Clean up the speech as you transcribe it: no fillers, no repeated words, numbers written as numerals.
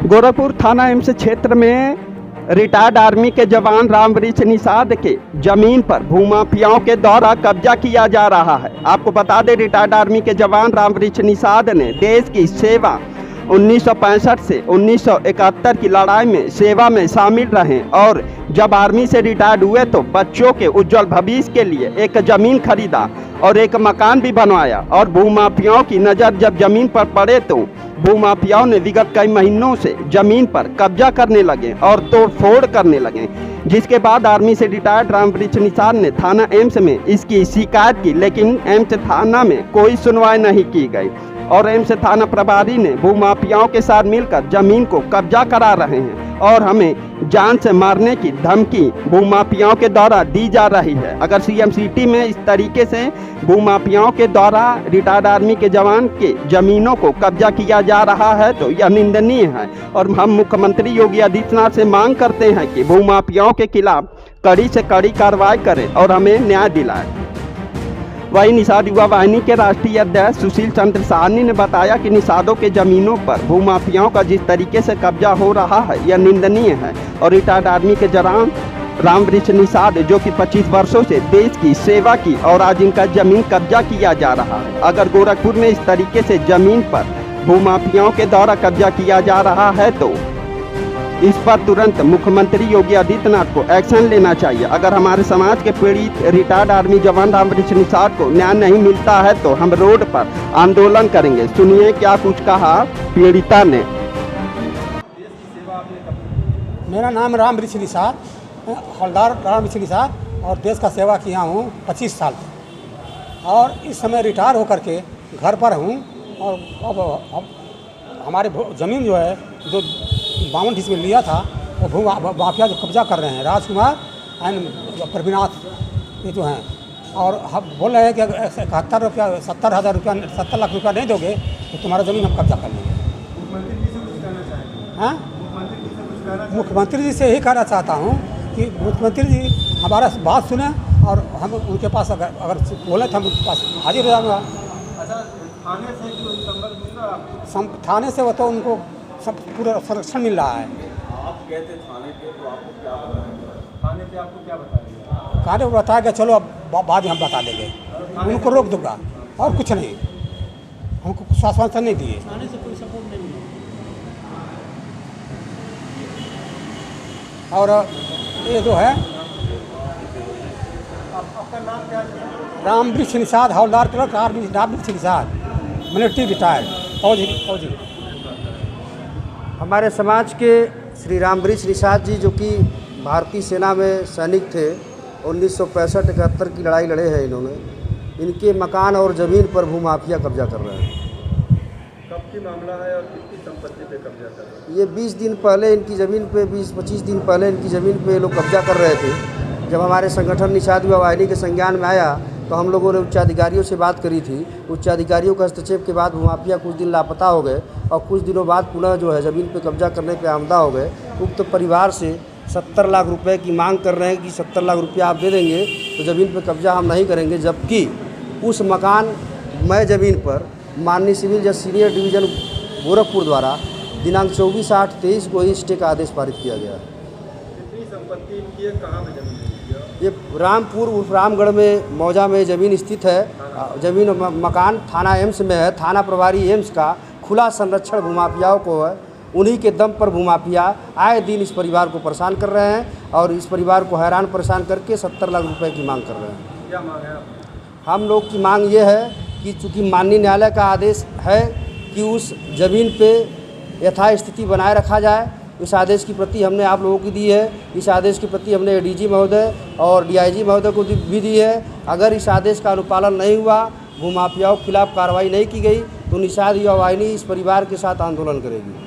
गोरखपुर थाना एम्स क्षेत्र में रिटायर्ड आर्मी के जवान रामवृक्ष निषाद के जमीन पर भूमाफियाओं के द्वारा कब्जा किया जा रहा है। आपको बता दें, रिटायर्ड आर्मी के जवान रामवृक्ष निषाद ने देश की सेवा 1965 से 1971 की लड़ाई में सेवा में शामिल रहे और जब आर्मी से रिटायर्ड हुए तो बच्चों के उज्जवल भविष्य के लिए एक ज़मीन खरीदा और एक मकान भी बनवाया। और भूमाफियाओं की नज़र जब ज़मीन पर पड़े तो भूमाफियाओं ने विगत कई महीनों से ज़मीन पर कब्जा करने लगे और तोड़फोड़ करने लगे, जिसके बाद आर्मी से रिटायर्ड रामवृक्ष निषाद ने थाना एम्स में इसकी शिकायत की, लेकिन एम्स थाना में कोई सुनवाई नहीं की गई और एम्स थाना प्रभारी ने भूमाफियाओं के साथ मिलकर जमीन को कब्जा करा रहे हैं और हमें जान से मारने की धमकी भूमाफियाओं के द्वारा दी जा रही है। अगर सीएम सिटी में इस तरीके से भूमाफियाओं के द्वारा रिटायर्ड आर्मी के जवान के जमीनों को कब्जा किया जा रहा है तो यह निंदनीय है और हम मुख्यमंत्री योगी आदित्यनाथ से मांग करते हैं कि भूमाफियाओं के खिलाफ कड़ी से कड़ी कार्रवाई करें और हमें न्याय दिलाएं। वहीं निषाद युवा वाहिनी के राष्ट्रीय अध्यक्ष सुशील चंद्र साहनी ने बताया कि निषादों के जमीनों पर भूमाफियाओं का जिस तरीके से कब्जा हो रहा है यह निंदनीय है और रिटायर्ड आर्मी के जवान रामवृक्ष निषाद जो कि 25 वर्षों से देश की सेवा की और आज इनका जमीन कब्जा किया जा रहा है। अगर गोरखपुर में इस तरीके से जमीन पर भूमाफियाओं के द्वारा कब्जा किया जा रहा है तो इस पर तुरंत मुख्यमंत्री योगी आदित्यनाथ को एक्शन लेना चाहिए। अगर हमारे समाज के पीड़ित रिटायर्ड आर्मी जवान रामवृक्ष निषाद को न्याय नहीं मिलता है तो हम रोड पर आंदोलन करेंगे। सुनिए क्या कुछ कहा पीड़िता ने। मेरा नाम रामवृक्ष निषाद, हवलदार रामवृक्ष निषाद और देश का सेवा किया हूँ 25 साल और इस समय रिटायर होकर के घर पर हूँ। और अब हमारे ज़मीन जो है जो 52 डिसमिल लिया था वो भूमाफिया जो कब्जा कर रहे हैं, राजकुमार एंड प्रवीनाथ ये जो हैं, और हम बोल रहे हैं कि अगर 70,000 रुपया 70 लाख रुपया नहीं दोगे तो तुम्हारा ज़मीन हम कब्जा कर लेंगे। हाँ, मुख्यमंत्री जी से यही कहना चाहता हूँ कि मुख्यमंत्री जी हमारा बात सुने और हम उनके पास अगर बोले तो हम उनके पास हाजिर हो जाऊँगा। थाने से जो संपर्क मिल रहा है? थाने से वो तो उनको सब पूरा संरक्षण मिल रहा है। आप गए थे थाने पे तो आपको क्या बताया? थाने पे आपको क्या बताया? थाने को बताया कि चलो अब बाद में हम बता देंगे, उनको रोक दूंगा और कुछ नहीं, हमको कुछ आश्वासन नहीं दिए। थाने से कोई सपोर्ट नहीं है। और ये जो है आपका नाम क्या है? रामवृक्ष निषाद, हवलदार clerk Ramvriksh Nishad, military retired फौजी। हमारे समाज के श्री रामवृक्ष निषाद जी जो कि भारतीय सेना में सैनिक थे, 1965-71 की लड़ाई लड़े हैं इन्होंने। इनके मकान और ज़मीन पर भूमाफिया कब्जा कर रहे हैं। कब की मामला है और किसकी संपत्ति पे कब्जा कर रहे हैं? ये 20 दिन पहले इनकी ज़मीन पे 20-25 दिन पहले इनकी ज़मीन पे लोग कब्जा कर रहे थे। जब हमारे संगठन निषाद युवा वाहिनी के संज्ञान में आया तो हम लोगों ने उच्चाधिकारियों से बात करी थी। उच्चाधिकारियों के हस्तक्षेप के बाद भूमाफिया कुछ दिन लापता हो गए और कुछ दिनों बाद पुनः जो है ज़मीन पे कब्जा करने पे आमदा हो गए। उक्त परिवार से 70 लाख रुपए की मांग कर रहे हैं कि 70 लाख रुपया आप दे देंगे तो ज़मीन पे कब्जा हम नहीं करेंगे, जबकि उस मकान में ज़मीन पर माननीय सिविल जज सीनियर डिवीज़न गोरखपुर द्वारा दिनांक 24/8/23 को ही स्टे का आदेश पारित किया गया। कितनी संपत्ति इनकी है, कहाँ पे जमीन है? ये रामपुर उर्फ रामगढ़ में मौजा में ज़मीन स्थित है। ज़मीन मकान थाना एम्स में है। थाना प्रभारी एम्स का खुला संरक्षण भूमाफियाओं को है। उन्हीं के दम पर भूमाफिया आए दिन इस परिवार को परेशान कर रहे हैं और इस परिवार को हैरान परेशान करके 70 लाख रुपए की मांग कर रहे हैं। क्या मांग है? हम लोग की मांग ये है कि चूँकि माननीय न्यायालय का आदेश है कि उस ज़मीन पे यथास्थिति बनाए रखा जाए, इस आदेश की प्रति हमने आप लोगों की दी है। इस आदेश की प्रति हमने एडीजी महोदय और डीआईजी महोदय को भी दी है। अगर इस आदेश का अनुपालन नहीं हुआ, भूमाफियाओं के खिलाफ कार्रवाई नहीं की गई तो निषाद युवा वाहिनी इस परिवार के साथ आंदोलन करेगी।